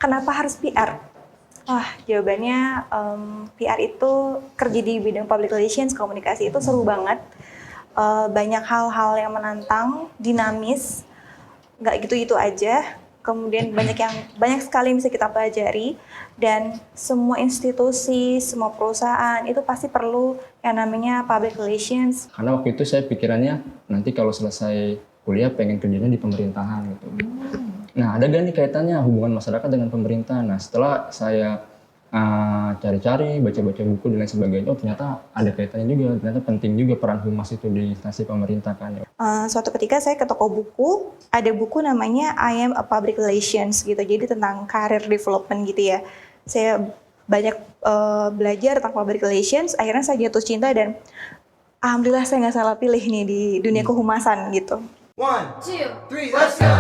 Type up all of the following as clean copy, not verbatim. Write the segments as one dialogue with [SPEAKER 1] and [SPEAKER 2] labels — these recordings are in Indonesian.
[SPEAKER 1] Kenapa harus PR? Wah, jawabannya PR itu kerja di bidang public relations, komunikasi itu seru banget. Banyak hal-hal yang menantang, dinamis, nggak gitu-gitu aja. Kemudian banyak sekali yang bisa kita pelajari, dan semua institusi, semua perusahaan itu pasti perlu yang namanya public relations.
[SPEAKER 2] Karena waktu itu saya pikirannya nanti kalau selesai kuliah pengen kerjanya di pemerintahan gitu. Nah, ada gak nih kaitannya hubungan masyarakat dengan pemerintah? Nah, setelah saya cari-cari, baca-baca buku dan lain sebagainya, oh ternyata ada kaitannya juga, ternyata penting juga peran humas itu di instansi pemerintah kan.
[SPEAKER 1] Suatu ketika saya ke toko buku, ada buku namanya I Am a Public Relations gitu, jadi tentang career development gitu ya. Saya banyak belajar tentang public relations, akhirnya saya jatuh cinta dan alhamdulillah saya nggak salah pilih nih di dunia kehumasan gitu.
[SPEAKER 3] 1, 2, 3, let's go!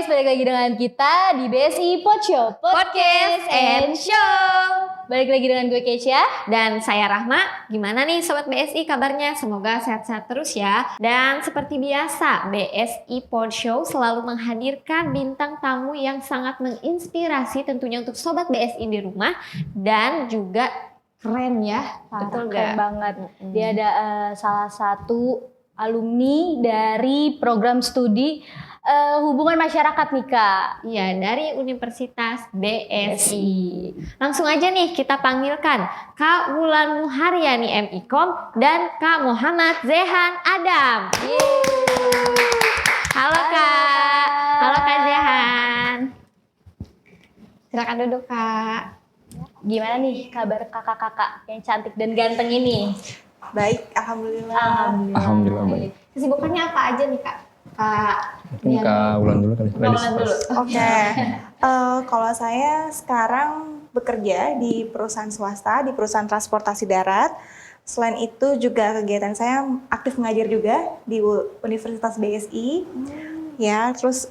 [SPEAKER 4] Balik lagi dengan kita di BSI Podshow Podcast and Show. Balik lagi dengan gue Keisha
[SPEAKER 5] dan saya Rahma. Gimana nih Sobat BSI kabarnya? Semoga sehat-sehat terus ya. Dan seperti biasa, BSI Podshow selalu menghadirkan bintang tamu yang sangat menginspirasi tentunya untuk Sobat BSI di rumah. Dan juga keren ya.
[SPEAKER 4] Betul, keren banget. Dia ada salah satu alumni dari program studi hubungan masyarakat nih Kak.
[SPEAKER 5] Iya, dari Universitas BSI. Langsung aja nih kita panggilkan Kak Wulan Muharyani MIKOM dan Kak Muhammad Zehan Adam. Halo Kak. Halo Kak Zehan. Silakan duduk Kak.
[SPEAKER 4] Gimana nih kabar kakak-kakak yang cantik dan ganteng ini?
[SPEAKER 1] Baik, alhamdulillah.
[SPEAKER 2] Alhamdulillah baik.
[SPEAKER 5] Kesibukannya apa aja nih Kak?
[SPEAKER 2] Mungkin Kak Wulan dulu kali.
[SPEAKER 1] Oke. Kalau saya sekarang bekerja di perusahaan swasta, di perusahaan transportasi darat. Selain itu juga kegiatan saya aktif mengajar juga di Universitas BSI. Ya, terus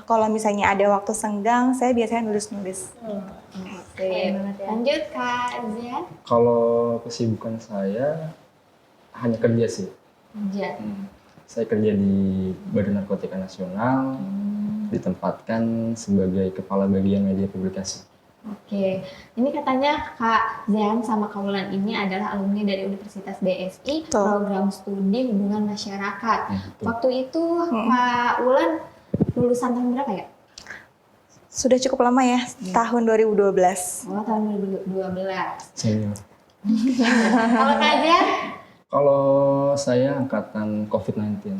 [SPEAKER 1] kalau misalnya ada waktu senggang, saya biasanya nulis-nulis.
[SPEAKER 5] Oke. Lanjut Kak Zian.
[SPEAKER 2] Kalau kesibukan saya hanya kerja sih.
[SPEAKER 5] Kerja.
[SPEAKER 2] Saya kerja di Badan Narkotika Nasional, ditempatkan sebagai Kepala Bagian Media Publikasi.
[SPEAKER 5] Oke, ini katanya Kak Zehan sama Kak Wulan ini adalah alumni dari Universitas BSI, program studi hubungan masyarakat. Waktu itu Kak Wulan lulusan tahun berapa ya?
[SPEAKER 1] Sudah cukup lama ya, tahun 2012.
[SPEAKER 5] Oh, tahun 2012.
[SPEAKER 2] Senior.
[SPEAKER 5] Kalau Kak Zehan?
[SPEAKER 2] Kalau saya angkatan COVID-19.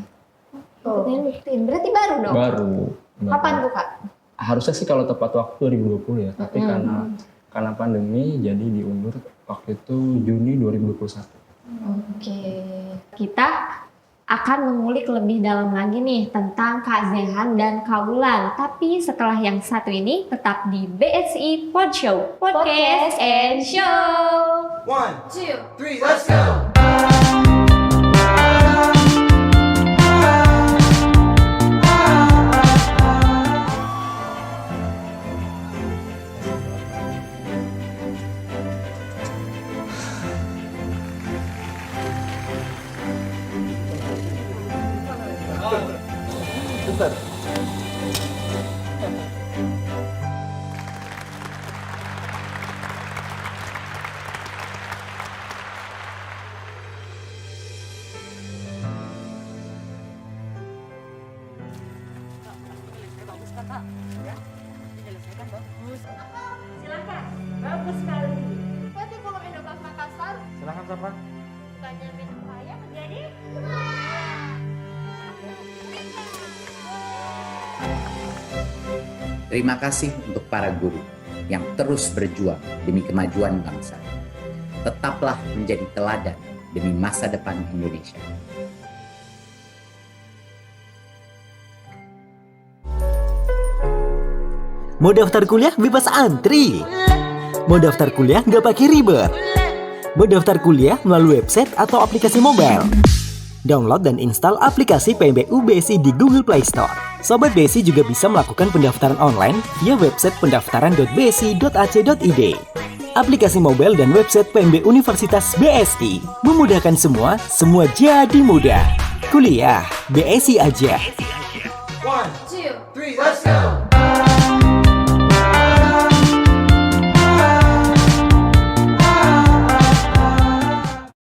[SPEAKER 5] COVID-19, berarti baru dong?
[SPEAKER 2] Baru.
[SPEAKER 5] Kapan tuh Kak?
[SPEAKER 2] Harusnya sih kalau tepat waktu 2020 ya, tapi karena pandemi jadi diundur waktu itu Juni 2021.
[SPEAKER 5] Oke. Kita akan mengulik lebih dalam lagi nih tentang Kak Zehan dan Kak Wulan. Tapi setelah yang satu ini tetap di BSI Podshow Podcast and Show.
[SPEAKER 3] 1, 2, 3, let's go!
[SPEAKER 6] Silakan, bagus sekali. Berarti kalau Endoplas Makassar,
[SPEAKER 2] Silakan siapa?
[SPEAKER 6] bukannya minum kaya menjadi
[SPEAKER 7] Terima kasih untuk para guru yang terus berjuang demi kemajuan bangsa. Tetaplah menjadi teladan demi masa depan Indonesia.
[SPEAKER 8] Mau daftar kuliah bebas antri. Mau daftar kuliah nggak pakai ribet. Mau daftar kuliah melalui website atau aplikasi mobile. Download dan install aplikasi PMBU BSI di Google Play Store. Sobat BSI juga bisa melakukan pendaftaran online via website pendaftaran.bsi.ac.id. Aplikasi mobile dan website PMB Universitas BSI memudahkan semua jadi mudah. Kuliah BSI aja.
[SPEAKER 3] 1, 2, 3, let's go!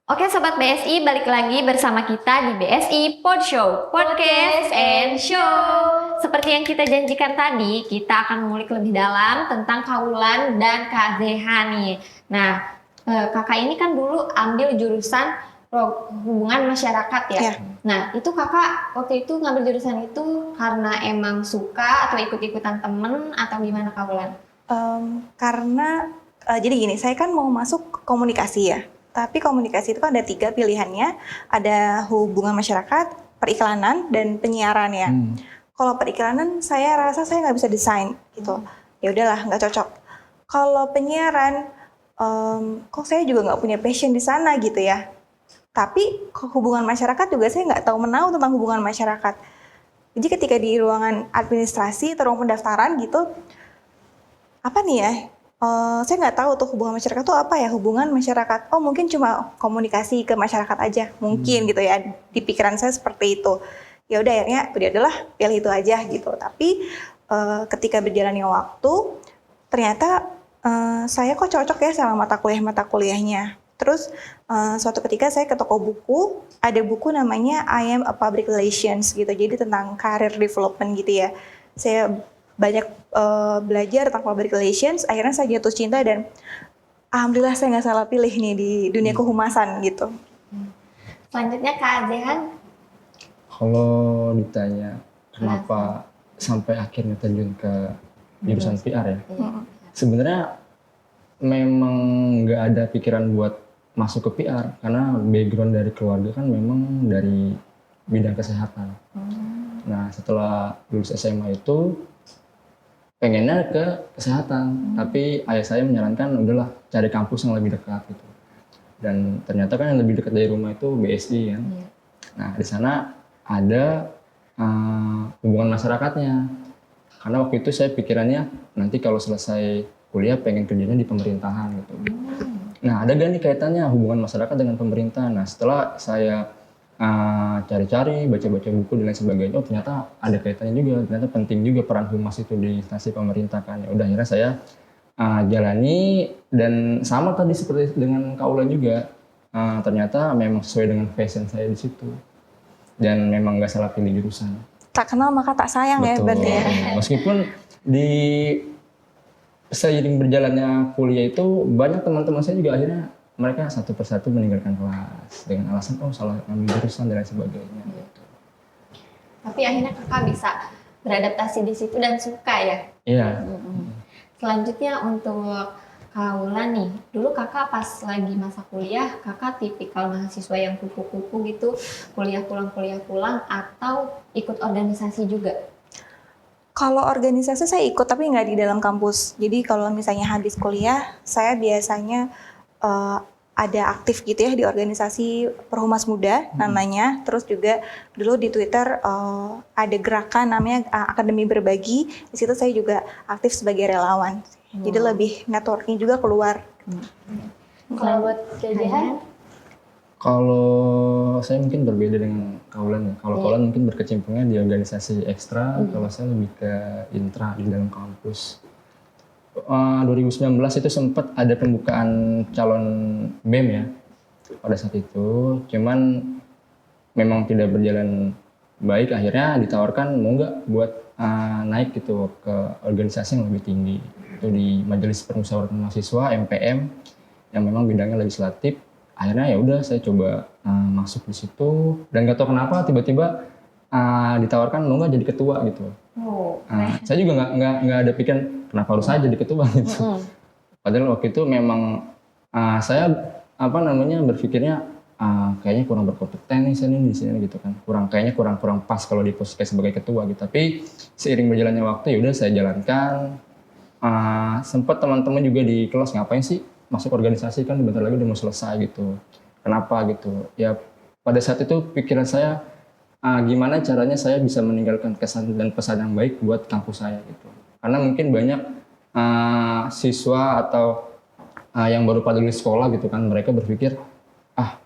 [SPEAKER 5] Oke Sobat BSI, balik lagi bersama kita di BSI Pod Show, Podcast and Show. Seperti yang kita janjikan tadi, kita akan mengulik lebih dalam tentang Kaulan dan KZH nih. Nah, kakak ini kan dulu ambil jurusan hubungan masyarakat ya.
[SPEAKER 1] Iya.
[SPEAKER 5] Nah, itu kakak waktu itu ngambil jurusan itu karena emang suka atau ikut-ikutan temen atau gimana Kaulan?
[SPEAKER 1] Karena jadi gini, saya kan mau masuk komunikasi ya. Tapi komunikasi itu kan ada 3 pilihannya, ada hubungan masyarakat, periklanan, dan penyiaran ya. Kalau periklanan saya rasa saya nggak bisa desain gitu. Ya udahlah, nggak cocok. Kalau penyiaran, kok saya juga nggak punya passion di sana gitu ya. Tapi hubungan masyarakat juga saya nggak tahu menau tentang hubungan masyarakat. Jadi ketika di ruangan administrasi atau ruang pendaftaran gitu, apa nih ya? Saya nggak tahu tuh hubungan masyarakat tuh apa ya, hubungan masyarakat. Oh mungkin cuma komunikasi ke masyarakat aja, mungkin gitu ya. Di pikiran saya seperti itu. Ya udah akhirnya udahlah pilih itu aja gitu. Tapi ketika berjalannya waktu, ternyata saya kok cocok ya sama mata kuliahnya. Terus suatu ketika saya ke toko buku, ada buku namanya I Am a Public Relations gitu. Jadi tentang career development gitu ya. Saya banyak belajar tentang public relations, akhirnya saya jatuh cinta dan alhamdulillah saya nggak salah pilih nih di dunia kehumasan gitu.
[SPEAKER 5] Selanjutnya Kak Zehan.
[SPEAKER 2] Kalau ditanya kenapa sampai akhirnya terjun ke jurusan PR ya, sebenarnya memang nggak ada pikiran buat masuk ke PR karena background dari keluarga kan memang dari bidang kesehatan. Nah setelah lulus SMA itu pengennya ke kesehatan, tapi ayah saya menyarankan udahlah cari kampus yang lebih dekat gitu. Dan ternyata kan yang lebih dekat dari rumah itu BSI kan. Nah di sana ada hubungan masyarakatnya. Karena waktu itu saya pikirannya nanti kalau selesai kuliah pengen kerjanya di pemerintahan gitu. Nah ada gak nih kaitannya hubungan masyarakat dengan pemerintah? Nah setelah saya cari-cari, baca-baca buku dan lain sebagainya, oh ternyata ada kaitannya juga, ternyata penting juga peran humas itu di instansi pemerintah kan. Ya udah akhirnya saya jalani dan sama tadi seperti dengan Kaulan juga, ternyata memang sesuai dengan passion saya di situ dan memang nggak salah pilih jurusan.
[SPEAKER 1] Tak kenal maka tak sayang.
[SPEAKER 2] Betul.
[SPEAKER 1] Ya berarti ya.
[SPEAKER 2] Meskipun di seiring berjalannya kuliah itu banyak teman-teman saya juga akhirnya mereka satu persatu meninggalkan kelas dengan alasan oh salah ngambil jurusan dan lain sebagainya. Gitu.
[SPEAKER 5] Tapi akhirnya kakak bisa beradaptasi di situ dan suka ya.
[SPEAKER 2] Iya.
[SPEAKER 5] Selanjutnya untuk Kaulan nih, dulu kakak pas lagi masa kuliah, kakak tipikal mahasiswa yang kupu-kupu gitu, kuliah pulang atau ikut organisasi juga?
[SPEAKER 1] Kalau organisasi saya ikut tapi nggak di dalam kampus. Jadi kalau misalnya habis kuliah, saya biasanya ada aktif gitu ya di organisasi Perhumas Muda namanya. Terus juga dulu di Twitter ada gerakan namanya Akademi Berbagi. Di situ saya juga aktif sebagai relawan. Jadi lebih networking juga keluar.
[SPEAKER 4] Kalau buat KZH?
[SPEAKER 2] Kalau saya mungkin berbeda dengan Kaulan ya. Kalau Kaulan mungkin berkecimpungnya di organisasi ekstra, kalau saya lebih ke intra di dalam kampus. 2019 itu sempat ada pembukaan calon BEM ya pada saat itu, cuman memang tidak berjalan baik, akhirnya ditawarkan mau nggak buat naik gitu ke organisasi yang lebih tinggi, itu di Majelis Permusyawaratan Mahasiswa MPM yang memang bidangnya legislatif. Akhirnya ya udah saya coba masuk di situ dan nggak tahu kenapa tiba-tiba ditawarkan mau nggak jadi ketua gitu. Saya juga nggak ada pikiran kenapa harus saya jadi ketua gitu. Padahal waktu itu memang saya berpikirnya kayaknya kurang berkompeten nih saya di sini gitu kan. Kayaknya kurang pas kalau diposisikan sebagai ketua gitu. Tapi seiring berjalannya waktu ya udah saya jalankan. Sempat teman-teman juga di kelas ngapain sih masuk organisasi kan bentar lagi udah mau selesai gitu. Kenapa gitu? Ya pada saat itu pikiran saya gimana caranya saya bisa meninggalkan kesan dan pesan yang baik buat kampus saya gitu. Karena mungkin banyak siswa atau yang baru pada lulus sekolah gitu kan, mereka berpikir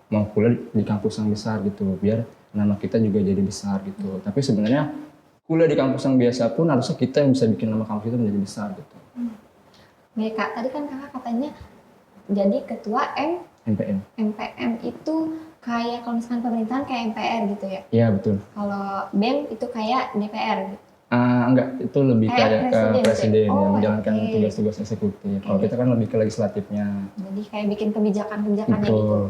[SPEAKER 2] mau kuliah di kampus yang besar gitu biar nama kita juga jadi besar gitu. Tapi sebenarnya kuliah di kampus yang biasa pun harusnya kita yang bisa bikin nama kampus itu menjadi besar gitu.
[SPEAKER 5] Baik Kak, tadi kan Kakak katanya jadi ketua
[SPEAKER 2] NPM.
[SPEAKER 5] MPM itu kayak kalau misalkan pemerintahan kayak MPR gitu ya.
[SPEAKER 2] Iya betul.
[SPEAKER 5] Kalau BEM itu kayak DPR gitu.
[SPEAKER 2] Enggak, itu lebih
[SPEAKER 5] Kayak
[SPEAKER 2] kayak ke
[SPEAKER 5] presiden
[SPEAKER 2] presiden
[SPEAKER 5] gitu.
[SPEAKER 2] yang
[SPEAKER 5] Oh,
[SPEAKER 2] menjalankan
[SPEAKER 5] oke.
[SPEAKER 2] tugas-tugas eksekutif. Kalau kita kan lebih ke legislatifnya.
[SPEAKER 5] Jadi kayak bikin kebijakan-kebijakannya gitu.
[SPEAKER 2] Betul.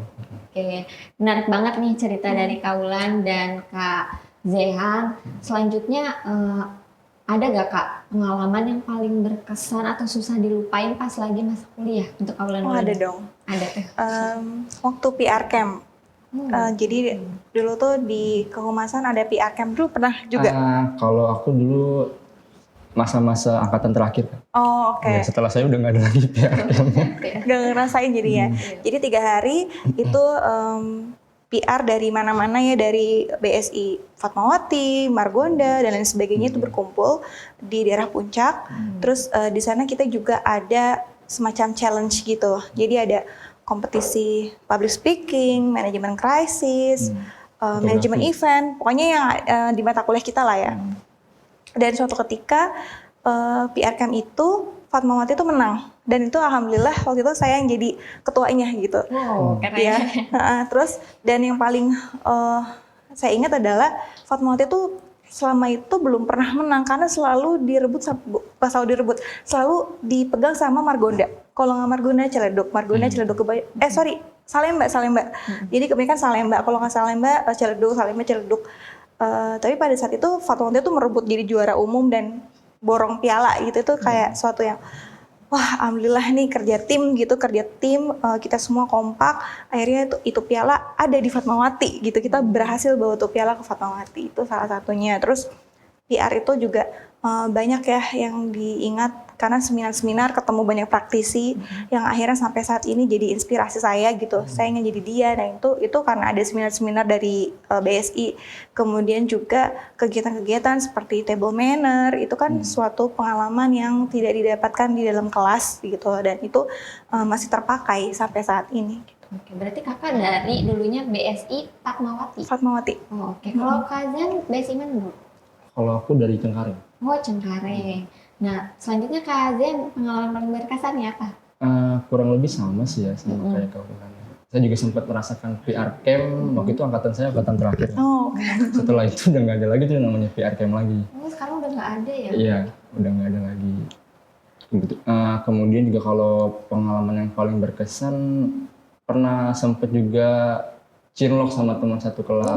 [SPEAKER 5] Oke, menarik banget nih cerita dari Kak Wulan dan Kak Zehan. Selanjutnya ada gak Kak pengalaman yang paling berkesan atau susah dilupain pas lagi masa kuliah untuk Kak Wulan?
[SPEAKER 1] Oh ada dong.
[SPEAKER 5] Ada tuh.
[SPEAKER 1] Waktu PR camp. Jadi dulu tuh di kehumasan ada PR camp dulu pernah juga.
[SPEAKER 2] Kalau aku dulu masa-masa angkatan terakhir kan.
[SPEAKER 1] Oh oke.
[SPEAKER 2] Ya, setelah saya udah nggak ada lagi PR.
[SPEAKER 1] Udah ngerasain jadi ya. Jadi 3 hari itu PR dari mana-mana ya, dari BSI Fatmawati, Margonda dan lain sebagainya itu berkumpul di daerah Puncak. Terus di sana kita juga ada semacam challenge gitu. Jadi ada kompetisi public speaking, manajemen krisis, manajemen event, pokoknya yang di mata kuliah kita lah ya. Dan suatu ketika PR Camp itu Fatmawati itu menang, dan itu alhamdulillah waktu itu saya yang jadi ketuanya gitu.
[SPEAKER 5] Wow, keren.
[SPEAKER 1] Ya. Terus dan yang paling saya ingat adalah Fatmawati itu selama itu belum pernah menang karena selalu direbut, selalu dipegang sama Margonda. Kalau nggak Margonda Ciledug, Salemba. Jadi kebanyakan Salemba, kalau nggak Salemba Ciledug. Tapi pada saat itu Fatmawati itu merebut jadi juara umum dan borong piala gitu. Itu kayak suatu yang wah alhamdulillah nih kerja tim, kita semua kompak, akhirnya itu piala ada di Fatmawati gitu, kita berhasil bawa tuh piala ke Fatmawati, itu salah satunya. Terus PR itu juga banyak ya yang diingat karena seminar-seminar, ketemu banyak praktisi yang akhirnya sampai saat ini jadi inspirasi saya gitu. Saya ingin jadi dia, dan itu karena ada seminar-seminar dari BSI. Kemudian juga kegiatan-kegiatan seperti table manner, itu kan suatu pengalaman yang tidak didapatkan di dalam kelas gitu, dan itu masih terpakai sampai saat ini.
[SPEAKER 5] Oke, berarti Kakak dari dulunya BSI Fatmawati.
[SPEAKER 1] Fatmawati.
[SPEAKER 5] Oh, oke. Kalau Kak Zen BSI mana dulu?
[SPEAKER 2] Kalau aku dari Cengkareng.
[SPEAKER 5] Oh, Cengkareng. Nah, selanjutnya Kak Zen pengalaman paling berkesan ya apa?
[SPEAKER 2] Kurang lebih sama sih ya, sama kayak kau bilang. Saya juga sempat merasakan PR Camp, waktu itu angkatan saya angkatan terakhir.
[SPEAKER 1] Oh, oke.
[SPEAKER 2] Setelah itu udah nggak ada lagi tuh namanya PR Camp lagi.
[SPEAKER 5] Oh, sekarang udah nggak ada ya?
[SPEAKER 2] Iya, udah nggak ada lagi. Kemudian juga kalau pengalaman yang paling berkesan, pernah sempet juga cinlok sama teman satu kelas.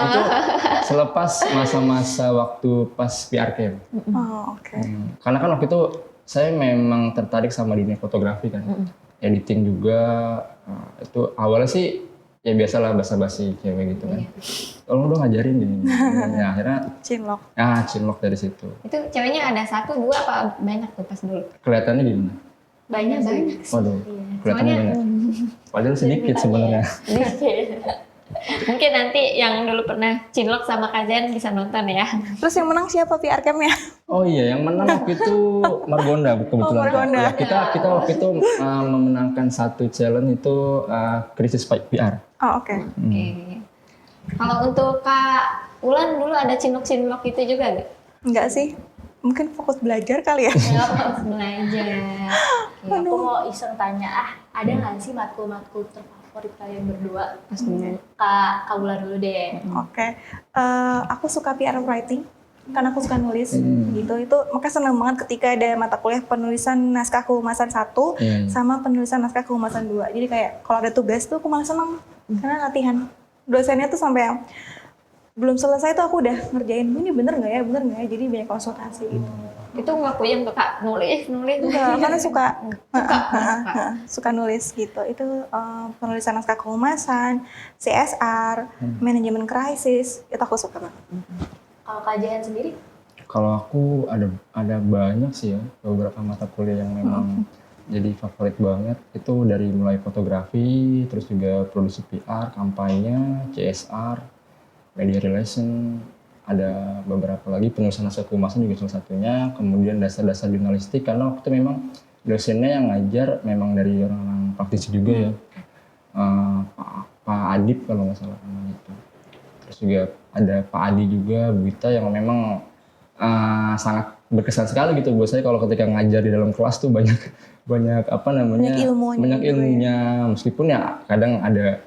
[SPEAKER 2] Itu selepas masa-masa waktu pas PR Camp.
[SPEAKER 1] Oh, oke.
[SPEAKER 2] Karena kan waktu itu saya memang tertarik sama dunia fotografi kan. Editing juga. Itu awalnya sih ya biasalah basa-basi cewek gitu kan. Tolong dong ngajarin gini. Ya akhirnya
[SPEAKER 1] Cinlok.
[SPEAKER 2] cinlok dari situ.
[SPEAKER 5] Itu ceweknya ada 1, 2 apa banyak tuh pas dulu?
[SPEAKER 2] Kelihatannya gimana?
[SPEAKER 4] Banyak sih.
[SPEAKER 2] Waduh, kelihatannya banyak. Padahal sedikit sebenarnya.
[SPEAKER 5] Mungkin nanti yang dulu pernah cinlok sama Kak Zen bisa nonton ya.
[SPEAKER 1] Terus yang menang siapa PR Camp-nya?
[SPEAKER 2] Oh iya, yang menang waktu itu Margonda kebetulan.
[SPEAKER 1] Margonda.
[SPEAKER 2] Ya, kita waktu itu memenangkan satu challenge itu krisis PR.
[SPEAKER 1] Oh, oke.
[SPEAKER 5] Oke. Kalau untuk Kak Ulan dulu ada cinlok-cinlok itu juga nggak?
[SPEAKER 1] Enggak sih. Mungkin fokus belajar kali ya.
[SPEAKER 5] Ya, harus belajar.
[SPEAKER 4] Aku mau iseng tanya, ada nggak sih matkul-matkul terfavorit kalian berdua?
[SPEAKER 5] Pas dulu.
[SPEAKER 4] Kak Wulan dulu deh.
[SPEAKER 1] Oke. Aku suka PR writing karena aku suka nulis gitu. Itu makanya senang banget ketika ada mata kuliah penulisan naskah kehumasan 1 sama penulisan naskah kehumasan 2. Jadi kayak kalau ada tugas tuh aku malah senang karena latihan. Dosennya tuh sampai yang belum selesai tuh aku udah ngerjain, ini bener nggak ya, jadi banyak konsultasi gitu.
[SPEAKER 5] Itu nggak puyeng tuh Kak, nulis.
[SPEAKER 1] Enggak, karena suka nulis gitu. Itu penulisan naskah kehumasan, CSR, manajemen krisis, itu aku suka banget.
[SPEAKER 4] Kalau Kak Jahan sendiri?
[SPEAKER 2] Kalau aku ada banyak sih ya, beberapa mata kuliah yang memang jadi favorit banget. Itu dari mulai fotografi, terus juga produksi PR, kampanye, CSR, media relation, ada beberapa lagi penulisan naskah kehumasan juga salah satunya, kemudian dasar-dasar jurnalistik karena waktu itu memang dosennya yang ngajar memang dari orang-orang praktisi juga ya, Pak Adib kalau nggak salah namanya itu. Terus juga ada Pak Adi juga, Bu Ita yang memang sangat berkesan sekali gitu buat saya kalau ketika ngajar di dalam kelas tuh banyak
[SPEAKER 1] Banyak ilmunya
[SPEAKER 2] banyak
[SPEAKER 1] juga
[SPEAKER 2] ilmunya meskipun ya kadang ada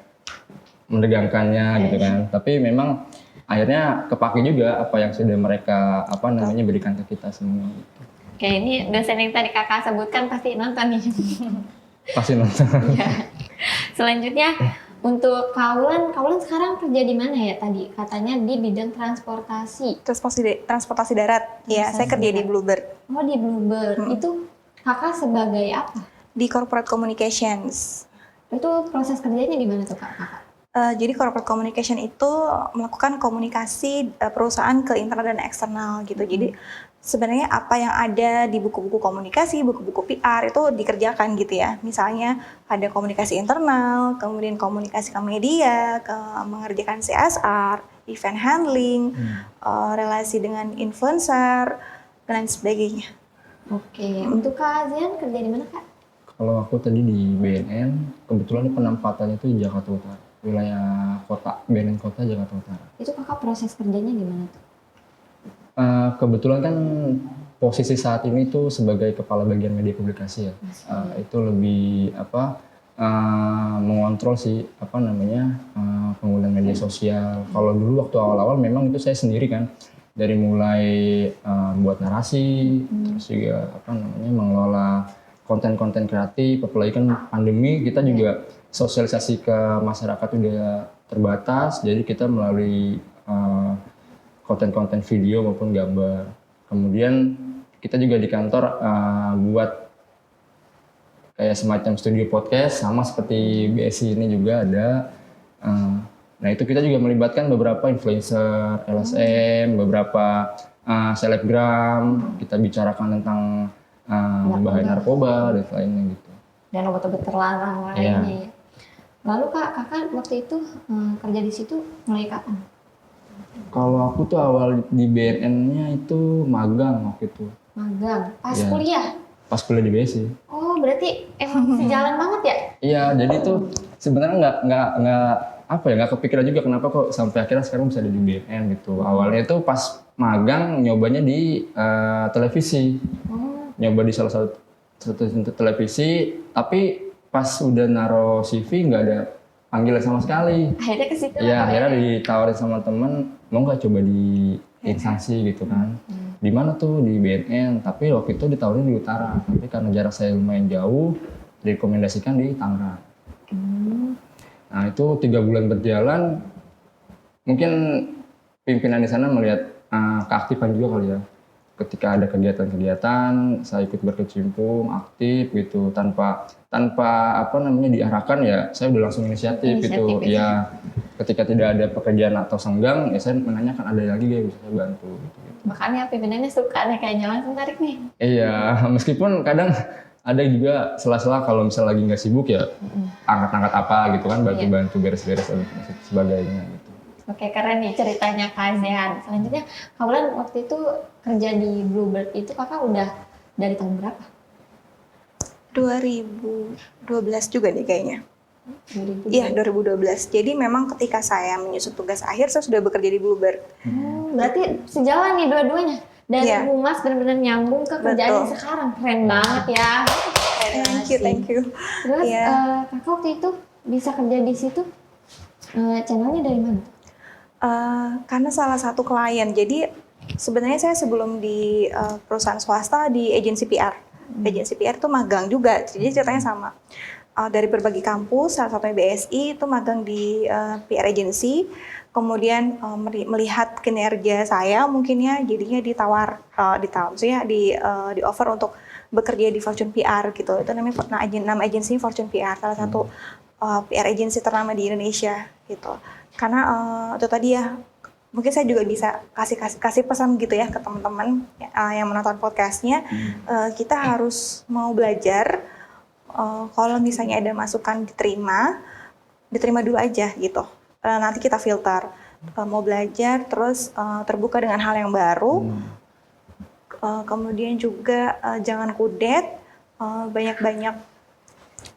[SPEAKER 2] mendegangkannya gitu kan. Tapi memang akhirnya kepake juga apa yang sudah mereka berikan ke kita semua gitu.
[SPEAKER 5] Oke, ini dosen yang tadi kakak sebutkan pasti nonton nih.
[SPEAKER 2] Pasti nonton.
[SPEAKER 5] Ya. Selanjutnya untuk Kaulan sekarang kerja di mana ya tadi? Katanya di bidang transportasi.
[SPEAKER 1] Transportasi darat. Ya, saya kerja di Bluebird.
[SPEAKER 5] Oh, di Bluebird. Itu kakak sebagai apa?
[SPEAKER 1] Di Corporate Communications.
[SPEAKER 5] Itu proses kerjanya gimana tuh kakak?
[SPEAKER 1] Jadi corporate communication itu melakukan komunikasi perusahaan ke internal dan eksternal gitu. Jadi sebenarnya apa yang ada di buku-buku komunikasi, buku-buku PR itu dikerjakan gitu ya. Misalnya ada komunikasi internal, kemudian komunikasi ke media, mengerjakan CSR, event handling, relasi dengan influencer, dan lain sebagainya.
[SPEAKER 5] Oke, untuk Kak Azian kerja di mana Kak?
[SPEAKER 2] Kalau aku tadi di BNN, kebetulan penempatannya itu di Jakarta Utara, wilayah kota, BNN Kota Jakarta Utara.
[SPEAKER 5] Itu kakak proses kerjanya gimana tuh?
[SPEAKER 2] Kebetulan kan posisi saat ini tuh sebagai kepala bagian media publikasi ya. Itu lebih mengontrol sih penggunaan media sosial. Kalau dulu waktu awal-awal memang itu saya sendiri kan, dari mulai buat narasi, terus juga mengelola konten-konten kreatif. Apalagi kan pandemi, kita juga sosialisasi ke masyarakat udah terbatas, jadi kita melalui konten-konten video maupun gambar. Kemudian kita juga di kantor buat kayak semacam studio podcast, sama seperti BSI ini juga ada. Nah itu kita juga melibatkan beberapa influencer, LSM, beberapa selebgram. Kita bicarakan tentang bahaya narkoba dan lainnya gitu.
[SPEAKER 5] Dan obat-obat terlarang lainnya ya. Lalu kakak waktu itu kerja di situ mulai kapan?
[SPEAKER 2] Kalau aku tuh awal di BNN-nya itu magang waktu itu.
[SPEAKER 5] Magang? Pas
[SPEAKER 2] Ya.
[SPEAKER 5] kuliah?
[SPEAKER 2] Pas kuliah di BSI.
[SPEAKER 5] Oh berarti emang sejalan banget ya?
[SPEAKER 2] Iya, jadi tuh sebenarnya nggak kepikiran juga kenapa kok sampai akhirnya sekarang bisa ada di BNN gitu. Awalnya itu pas magang nyobanya di televisi. Nyoba di salah satu televisi, tapi pas udah naro CV nggak ada panggilan sama sekali.
[SPEAKER 5] Akhirnya ke situ.
[SPEAKER 2] Iya, akhirnya ditawarin sama temen, mau nggak coba di instansi gitu kan. Di mana tuh? Di BNN, tapi waktu itu ditawarin di Utara. Tapi karena jarak saya lumayan jauh, direkomendasikan di Tangerang. Nah itu 3 bulan berjalan, mungkin pimpinan di sana melihat keaktifan juga kali ya. Ketika ada kegiatan-kegiatan, saya ikut berkecimpung, aktif gitu, tanpa diarahkan ya, saya udah langsung inisiatif gitu. Ya, ketika tidak ada pekerjaan atau senggang, ya saya menanyakan ada lagi gak yang bisa saya bantu. Gitu.
[SPEAKER 5] Makanya pimpinannya suka deh kayaknya langsung tarik nih.
[SPEAKER 2] Iya, meskipun kadang ada juga sela-sela kalau misalnya lagi nggak sibuk ya, angkat-angkat apa gitu kan, bantu-bantu beres-beres dan sebagainya gitu.
[SPEAKER 5] Oke, keren nih ceritanya Kak Azian. Selanjutnya, Kaulan waktu itu kerja di Bluebird itu kakak udah dari tahun berapa?
[SPEAKER 1] 2012 juga nih kayaknya.
[SPEAKER 5] 2012.
[SPEAKER 1] Iya, 2012. Jadi memang ketika saya menyusun tugas akhir, saya sudah bekerja di Bluebird.
[SPEAKER 5] Berarti sejalan nih dua-duanya. Dari
[SPEAKER 1] Iya.
[SPEAKER 5] humas benar-benar nyambung ke kerjaan yang sekarang. Keren banget ya.
[SPEAKER 1] Thank you.
[SPEAKER 5] Terus
[SPEAKER 1] Iya.
[SPEAKER 5] kakak waktu itu bisa kerja di situ, channelnya dari mana?
[SPEAKER 1] Karena salah satu klien. Jadi sebenarnya saya sebelum di perusahaan swasta di agensi PR. Agensi PR itu magang juga. Jadi ceritanya sama. Dari berbagai kampus, salah satunya BSI itu magang di PR agency. Kemudian melihat kinerja saya mungkin ya, jadinya maksudnya di offer untuk bekerja di Fortune PR gitu. Itu nama agensi Fortune PR, salah satu PR agency ternama di Indonesia gitu. Karena itu tadi ya, mungkin saya juga bisa kasih pesan gitu ya ke teman-teman yang menonton podcastnya. Kita harus mau belajar. Kalau misalnya ada masukan diterima dulu aja gitu. Nanti kita filter. Mau belajar terus terbuka dengan hal yang baru. Kemudian juga jangan kudet, banyak-banyak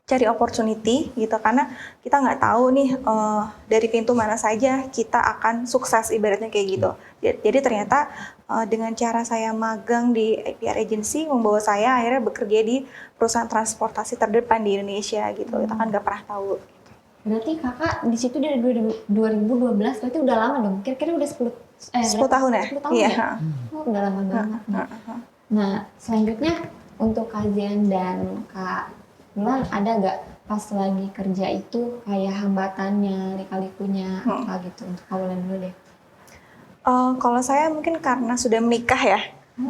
[SPEAKER 1] cari opportunity gitu, karena kita nggak tahu nih dari pintu mana saja kita akan sukses, ibaratnya kayak gitu. Jadi ternyata dengan cara saya magang di PR agency membawa saya akhirnya bekerja di perusahaan transportasi terdepan di Indonesia gitu. Kita kan nggak pernah tahu.
[SPEAKER 5] Berarti kakak di situ dari 2012, berarti udah lama dong. Kira-kira udah 10
[SPEAKER 1] tahun ya?
[SPEAKER 5] 10 tahun
[SPEAKER 1] Iya.
[SPEAKER 5] ya? Oh, udah lama banget. Nah, selanjutnya untuk Kak Zehan dan Kak Wulan, ada nggak pas lagi kerja itu kayak hambatannya, lika-likunya apa gitu? Untuk Kak Wulan dulu deh.
[SPEAKER 1] Kalau saya mungkin karena sudah menikah ya,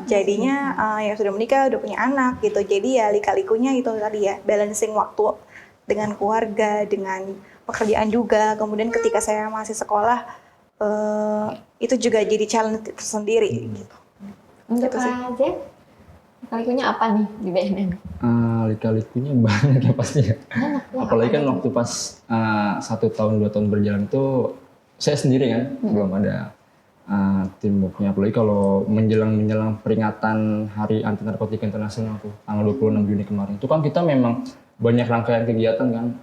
[SPEAKER 1] jadinya ya sudah menikah, udah punya anak gitu. Jadi ya lika-likunya itu tadi ya, balancing waktu dengan keluarga, dengan pekerjaan juga. Kemudian ketika saya masih sekolah, itu juga jadi challenge tersendiri gitu.
[SPEAKER 5] Untuk
[SPEAKER 1] Gitu sih.
[SPEAKER 5] Kak Zehan, lika-likunya apa nih di BNN?
[SPEAKER 2] Lika-likunya banyak ya pastinya.
[SPEAKER 5] Banyak ya,
[SPEAKER 2] Apalagi kan
[SPEAKER 5] apa
[SPEAKER 2] waktu pas 1 tahun 2 tahun berjalan itu saya sendiri kan, belum ada teamworknya. Apalagi kalau menjelang peringatan Hari Anti Narkotika Internasional tuh tanggal 26 Juni kemarin. Itu kan kita memang banyak rangkaian kegiatan kan.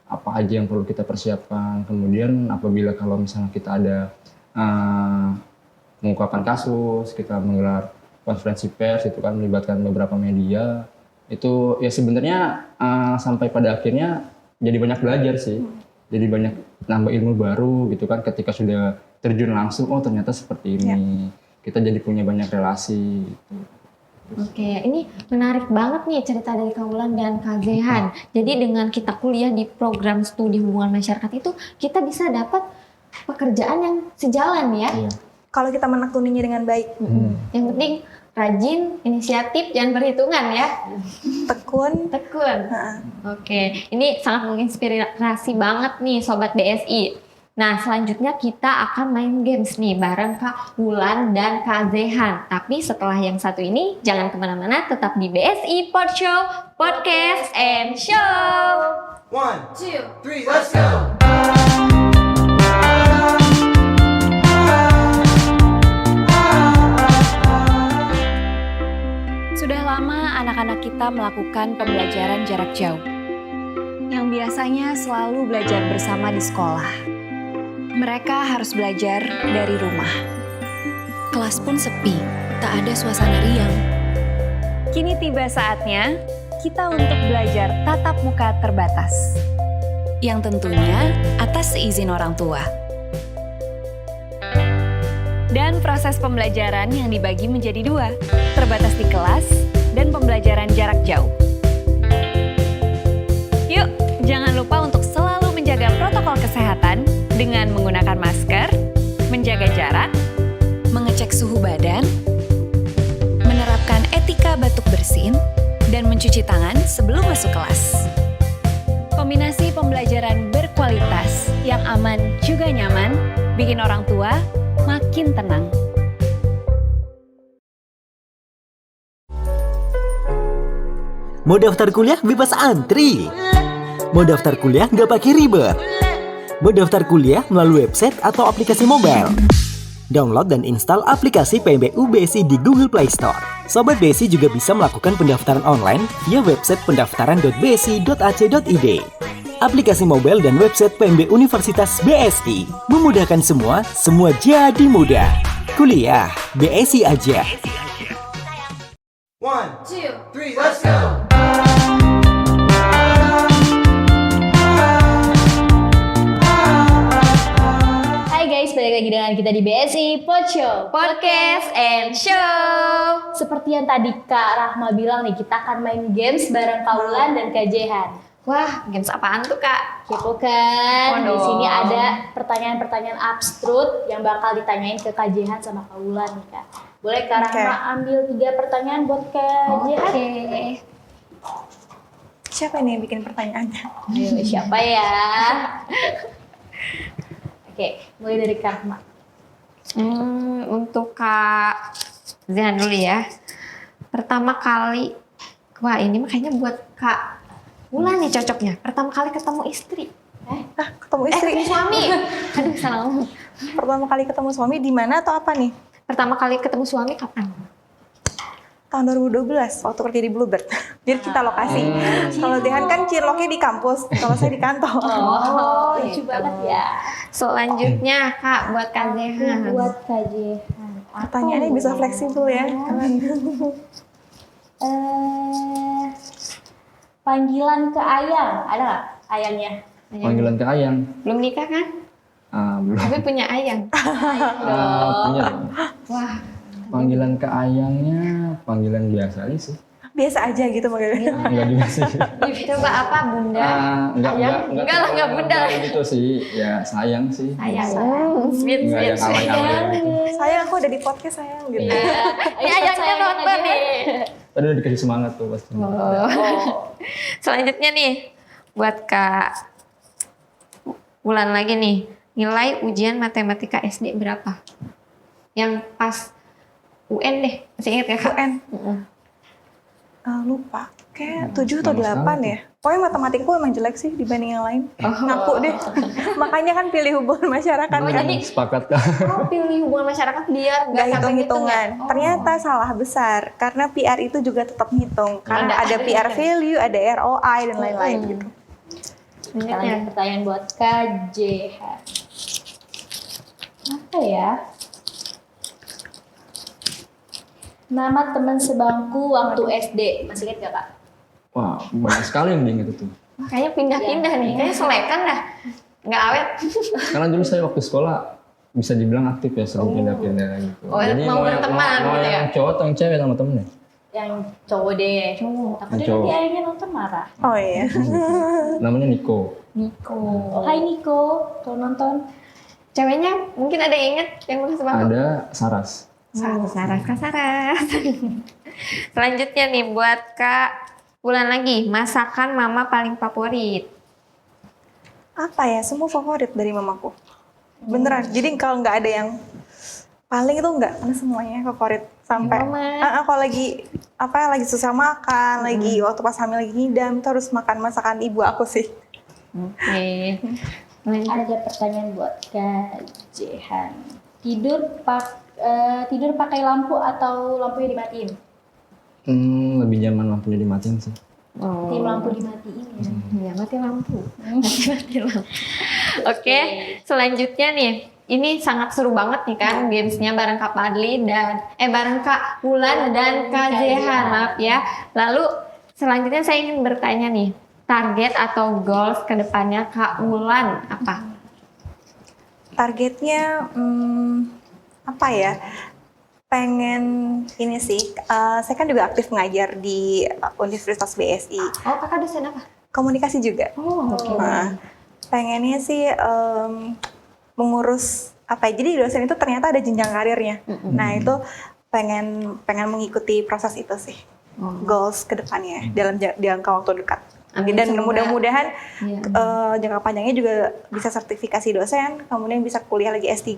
[SPEAKER 2] Apa aja yang perlu kita persiapkan. Kemudian apabila kalau misalnya kita ada pengungkapan kasus, kita menggelar konferensi pers itu kan melibatkan beberapa media. Itu ya sebenarnya sampai pada akhirnya jadi banyak belajar sih. Jadi banyak nambah ilmu baru gitu kan ketika sudah terjun langsung, oh ternyata seperti ini. Kita jadi punya banyak relasi gitu.
[SPEAKER 5] Oke, ini menarik banget nih cerita dari Kak Wulan dan Kak Zehan. Jadi dengan kita kuliah di program studi hubungan masyarakat itu, kita bisa dapat pekerjaan yang sejalan ya.
[SPEAKER 2] Iya.
[SPEAKER 1] Kalau kita menekuninya dengan baik,
[SPEAKER 5] Yang penting rajin, inisiatif, jangan perhitungan ya.
[SPEAKER 1] tekun.
[SPEAKER 5] Oke, ini sangat menginspirasi banget nih Sobat BSI. Nah, selanjutnya kita akan main games nih bareng Kak Wulan dan Kak Zehan. Tapi setelah yang satu ini, jangan kemana-mana, tetap di BSI Pod Show, Podcast and Show.
[SPEAKER 3] 1, 2, 3, let's go!
[SPEAKER 9] Sudah lama anak-anak kita melakukan pembelajaran jarak jauh, yang biasanya selalu belajar bersama di sekolah. Mereka harus belajar dari rumah. Kelas pun sepi, tak ada suasana riang. Kini tiba saatnya kita untuk belajar tatap muka terbatas, yang tentunya atas seizin orang tua. Dan proses pembelajaran yang dibagi menjadi 2, terbatas di kelas dan pembelajaran jarak jauh. Yuk, jangan lupa untuk selalu menjaga protokol kesehatan dengan menggunakan masker, menjaga jarak, mengecek suhu badan, menerapkan etika batuk bersin, dan mencuci tangan sebelum masuk kelas. Kombinasi pembelajaran berkualitas yang aman juga nyaman bikin orang tua makin tenang.
[SPEAKER 8] Mau daftar kuliah bebas antri. Mau daftar kuliah nggak pakai ribet. Mau daftar kuliah melalui website atau aplikasi mobile. Download dan install aplikasi PMBU BSI di Google Play Store. Sobat BSI juga bisa melakukan pendaftaran online via website pendaftaran.bsi.ac.id. Aplikasi mobile dan website PMB Universitas BSI memudahkan semua jadi mudah. Kuliah BSI aja.
[SPEAKER 3] 1, 2, 3, let's go!
[SPEAKER 4] Hai guys, balik lagi dengan kita di BSI Pod Show,
[SPEAKER 5] Podcast and Show.
[SPEAKER 4] Seperti yang tadi Kak Rahma bilang nih, kita akan main games bareng Kak Wulan dan Kak Zehan.
[SPEAKER 5] Wah, games apaan tuh Kak?
[SPEAKER 4] Kepo kan?
[SPEAKER 5] Oh,
[SPEAKER 4] Di sini
[SPEAKER 5] dong.
[SPEAKER 4] ada pertanyaan-pertanyaan abstrut yang bakal ditanyain ke Kak Zehan sama Kak Wulan nih Kak. Boleh Kak
[SPEAKER 1] Oke.
[SPEAKER 4] Rahma ambil 3 pertanyaan buat Kak Zehan?
[SPEAKER 5] Oke.
[SPEAKER 1] Siapa ini yang bikin pertanyaannya?
[SPEAKER 4] Ayo, siapa ya? Oke, mulai dari Kak Rahma.
[SPEAKER 5] Untuk Kak Zehan dulu ya. Pertama kali, wah ini makanya buat Kak Wulan nih cocoknya. Pertama kali ketemu istri.
[SPEAKER 1] Ketemu istri.
[SPEAKER 5] Ketemu suami. Aduh, salah ngomong.
[SPEAKER 1] Pertama kali ketemu suami di mana atau apa nih?
[SPEAKER 5] Pertama kali ketemu suami kapan?
[SPEAKER 1] Tahun 2012 waktu kerja di Bluebird. Jadi kita lokasi. Kalau Zehan kan ciloknya di kampus, kalau saya di kantor.
[SPEAKER 4] Oh, lucu banget ya.
[SPEAKER 5] Selanjutnya Kak buat Kak Zehan.
[SPEAKER 4] Buat Kak Jehan.
[SPEAKER 1] Pertanyaannya bisa fleksibel ya.
[SPEAKER 4] Panggilan ke Ayang, ada nggak ayangnya?
[SPEAKER 2] Panggilan ke Ayang.
[SPEAKER 5] Belum nikah kan?
[SPEAKER 2] Belum.
[SPEAKER 5] Tapi punya ayang.
[SPEAKER 2] Punya.
[SPEAKER 5] Wah,
[SPEAKER 2] Panggilan ke Ayangnya panggilan biasa aja sih.
[SPEAKER 1] Biasa aja gitu manggilnya.
[SPEAKER 2] Enggak juga sih.
[SPEAKER 5] coba apa Bunda? Enggak lah, enggak Bunda.
[SPEAKER 2] Gitu sih. Ya sayang sih.
[SPEAKER 5] Ayang. Sweet,
[SPEAKER 2] Enggak
[SPEAKER 5] sweet,
[SPEAKER 2] yang alay-alay gitu.
[SPEAKER 1] Sayang aku ada di podcast sayang gitu.
[SPEAKER 5] Ini ayangnya nonton nih.
[SPEAKER 2] Tadi udah dikasih semangat tuh pasti.
[SPEAKER 5] Selanjutnya nih, buat Kak Wulan lagi nih. Nilai ujian matematika SD berapa? Yang pas UN deh, masih ingat ya Kak?
[SPEAKER 1] UN. Lupa, kayak 7 atau 8 ya. Pokoknya matematikku emang jelek sih dibanding yang lain. Ngaku deh. Makanya kan pilih hubungan masyarakat kan.
[SPEAKER 2] Sepakat Kak.
[SPEAKER 5] Oh, pilih hubungan masyarakat biar
[SPEAKER 1] Nggak hitung-hitungan. Ternyata salah besar. Karena PR itu juga tetap ngitung. Karena ada PR value, ada ROI, dan lain-lain gitu.
[SPEAKER 4] Kita lanjut pertanyaan buat Kak Jehan. Apa ya? Nama teman sebangku waktu SD, masih ingat gak Kak?
[SPEAKER 2] Wah, banyak sekali yang diinget itu.
[SPEAKER 5] Kayaknya pindah-pindah nih, kayaknya selekan dah. Nggak awet.
[SPEAKER 2] Karena dulu saya waktu sekolah bisa dibilang aktif ya, sering pindah-pindah gitu.
[SPEAKER 5] Oh, mau berteman
[SPEAKER 2] mau
[SPEAKER 5] gitu ya?
[SPEAKER 2] yang cowok atau yang cewek sama temennya?
[SPEAKER 4] Yang cowok deh. Takutnya
[SPEAKER 2] Cowok.
[SPEAKER 4] nanti ayahnya nonton marah.
[SPEAKER 1] Oh iya.
[SPEAKER 2] Namanya Niko.
[SPEAKER 4] Niko. Hai Niko, kalau nonton.
[SPEAKER 5] Ceweknya mungkin ada yang inget yang bekas sebangku?
[SPEAKER 2] Ada Saras.
[SPEAKER 5] Saras, Kak Saras. Selanjutnya nih buat Kak Wulan lagi, masakan mama paling favorit.
[SPEAKER 1] Apa ya, semua favorit dari mamaku. Beneran, jadi kalau nggak ada yang paling itu nggak, karena semuanya favorit. Sampai kalau lagi susah makan, lagi waktu pas hamil lagi ngidam, itu harus makan masakan ibu aku sih.
[SPEAKER 5] Oke.
[SPEAKER 4] Ada pertanyaan buat Kak Jehan. Tidur pakai lampu atau lampunya dimatiin?
[SPEAKER 2] Lebih nyaman lampunya dimatiin sih.
[SPEAKER 4] Tim lampu dimatiin ya.
[SPEAKER 5] Ya, mati lampu. Mati lampu. Oke, selanjutnya nih. Ini sangat seru banget nih kan gamesnya bareng Kak Padli dan bareng Kak Wulan dan Kak Zehan, maaf ya. Lalu selanjutnya saya ingin bertanya nih, target atau goals ke depannya Kak Wulan apa?
[SPEAKER 1] Targetnya apa ya? Pengen ini sih, saya kan juga aktif mengajar di Universitas BSI.
[SPEAKER 5] Oh, kakak dosen apa?
[SPEAKER 1] Komunikasi juga.
[SPEAKER 5] Oh, oke.
[SPEAKER 1] Nah, pengennya sih mengurus apa ya, jadi dosen itu ternyata ada jenjang karirnya. Nah itu pengen mengikuti proses itu sih. Goals ke depannya dalam jangka waktu dekat. Dan mudah-mudahan jangka panjangnya juga bisa sertifikasi dosen, kemudian bisa kuliah lagi S3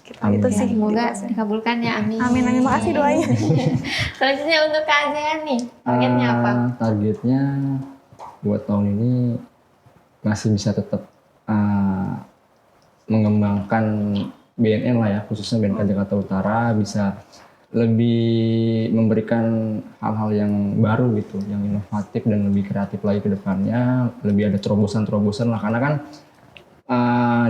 [SPEAKER 1] gitu. Itu sih.
[SPEAKER 5] Semoga dikabulkan ya, amin.
[SPEAKER 1] Amin, makasih doanya.
[SPEAKER 5] Selanjutnya untuk Kak Zehan nih, targetnya apa?
[SPEAKER 2] Targetnya buat tahun ini masih bisa tetap mengembangkan BNN lah ya, khususnya BNN Jakarta Utara, bisa lebih memberikan hal-hal yang baru gitu, yang inovatif dan lebih kreatif lagi ke depannya, lebih ada terobosan-terobosan lah, karena kan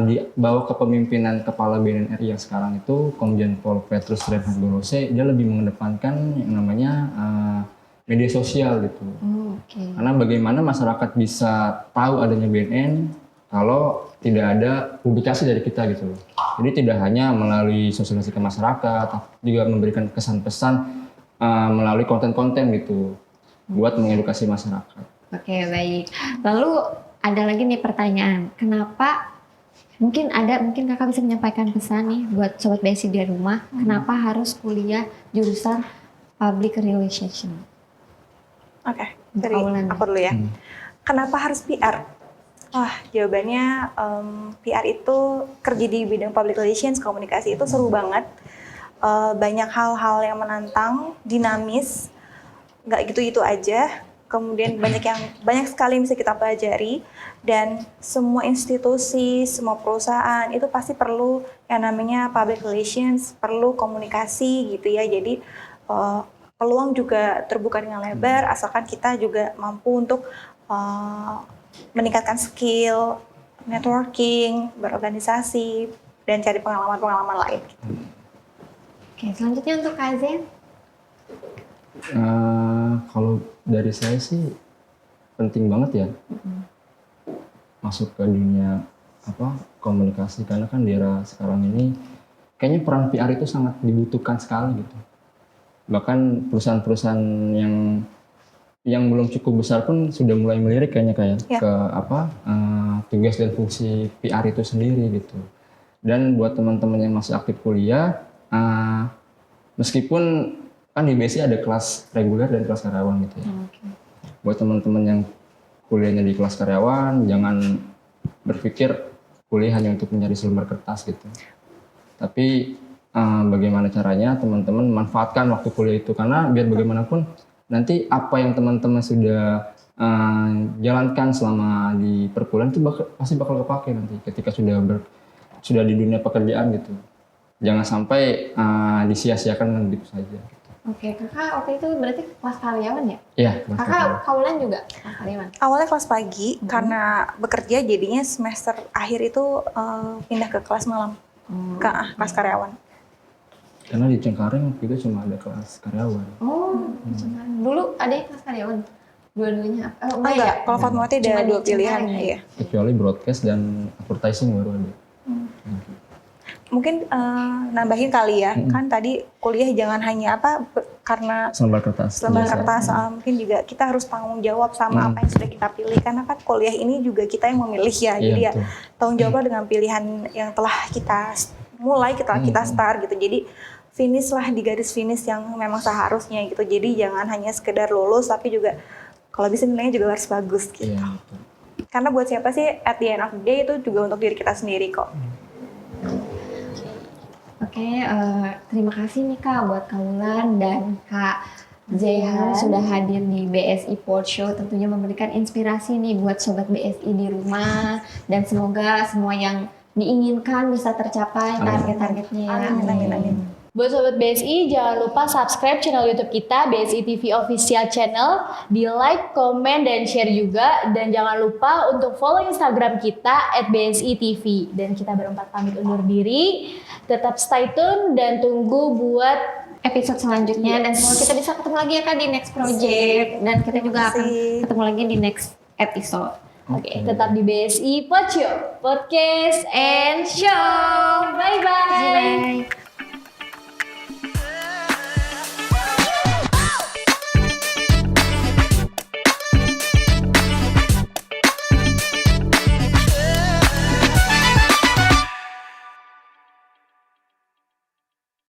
[SPEAKER 2] di bawah kepemimpinan Kepala BNN RI yang sekarang itu, Komjen Pol Petrus Reinhard Golose, dia lebih mengedepankan yang namanya media sosial gitu. Karena bagaimana masyarakat bisa tahu adanya BNN kalau tidak ada publikasi dari kita gitu loh. Jadi tidak hanya melalui sosialisasi ke masyarakat, juga memberikan kesan-pesan melalui konten-konten gitu buat mengedukasi masyarakat.
[SPEAKER 5] Oke, baik. Lalu ada lagi nih pertanyaan, kenapa mungkin kakak bisa menyampaikan pesan nih buat sobat BSI di rumah, kenapa harus kuliah jurusan Public Relation?
[SPEAKER 1] Oke, dari aku dulu ya. Kenapa harus PR? Jawabannya PR itu kerja di bidang public relations, komunikasi itu seru banget. Banyak hal-hal yang menantang, dinamis, nggak gitu-gitu aja. Kemudian banyak sekali yang bisa kita pelajari, dan semua institusi, semua perusahaan itu pasti perlu yang namanya public relations, perlu komunikasi gitu ya. Jadi peluang juga terbuka dengan lebar, asalkan kita juga mampu untuk meningkatkan skill, networking, berorganisasi, dan cari pengalaman-pengalaman lain.
[SPEAKER 5] Oke, selanjutnya untuk Kak Zen.
[SPEAKER 2] Kalau dari saya sih penting banget ya masuk ke dunia komunikasi, karena kan di era sekarang ini kayaknya peran PR itu sangat dibutuhkan sekali gitu. Bahkan perusahaan-perusahaan yang belum cukup besar pun sudah mulai melirik kayaknya ke tugas dan fungsi PR itu sendiri gitu. Dan buat teman-teman yang masih aktif kuliah, meskipun kan di BSI ada kelas reguler dan kelas karyawan gitu ya. Buat teman-teman yang kuliahnya di kelas karyawan, jangan berpikir kuliah hanya untuk mencari selembar kertas gitu. Tapi bagaimana caranya teman-teman manfaatkan waktu kuliah itu, karena biar bagaimanapun nanti apa yang teman-teman sudah jalankan selama di perkuliahan itu pasti bakal kepake nanti ketika sudah di dunia pekerjaan gitu. Jangan sampai disia-siakan begitu saja.
[SPEAKER 5] Oke, kakak waktu itu berarti kelas karyawan ya?
[SPEAKER 2] Iya.
[SPEAKER 5] Kakak kaulan juga kelas karyawan?
[SPEAKER 1] Awalnya kelas pagi, karena bekerja jadinya semester akhir itu pindah ke kelas malam, ke kelas karyawan.
[SPEAKER 2] Karena di Cengkareng waktu itu cuma ada kelas karyawan.
[SPEAKER 5] Dulu ada yang kelas karyawan? Dua-duanya?
[SPEAKER 1] Enggak, kalau Fatmawati ada
[SPEAKER 5] Cuma
[SPEAKER 1] 2
[SPEAKER 5] di
[SPEAKER 1] pilihan.
[SPEAKER 5] Cengkareng ya?
[SPEAKER 1] Iya.
[SPEAKER 2] Kecuali broadcast dan advertising baru ada.
[SPEAKER 1] Mungkin nambahin kali ya, kan tadi kuliah jangan hanya karena
[SPEAKER 2] Selembar kertas.
[SPEAKER 1] selembar
[SPEAKER 2] biasa.
[SPEAKER 1] kertas, mungkin juga kita harus tanggung jawab sama apa yang sudah kita pilih, karena kan kuliah ini juga kita yang memilih ya, jadi ya
[SPEAKER 2] betul.
[SPEAKER 1] tanggung jawab dengan pilihan yang telah kita mulai, kita start gitu. Jadi finish lah di garis finish yang memang seharusnya gitu. Jadi jangan hanya sekedar lulus, tapi juga kalau bisa nilainya juga harus bagus gitu.
[SPEAKER 2] Iya, betul.
[SPEAKER 1] Karena buat siapa sih, at the end of the day itu juga untuk diri kita sendiri kok.
[SPEAKER 5] Oke, terima kasih nih Kak buat Kak Wulan dan Kak Zehan sudah hadir di BSI Pod Show, tentunya memberikan inspirasi nih buat Sobat BSI di rumah, dan semoga semua yang diinginkan bisa tercapai target-targetnya.
[SPEAKER 1] Amin.
[SPEAKER 4] Buat Sobat BSI, jangan lupa subscribe channel YouTube kita, BSI TV Official Channel, di like, komen, dan share juga. Dan jangan lupa untuk follow Instagram kita @BSI TV. Dan kita berempat pamit undur diri. Tetap stay tune dan tunggu buat
[SPEAKER 5] Episode selanjutnya, dan semoga kita bisa ketemu lagi ya Kak di next project, dan kita juga akan ketemu lagi di next episode.
[SPEAKER 4] Oke, tetap di BSI Pod Show, Podcast and Show. Bye-bye.
[SPEAKER 5] Bye-bye.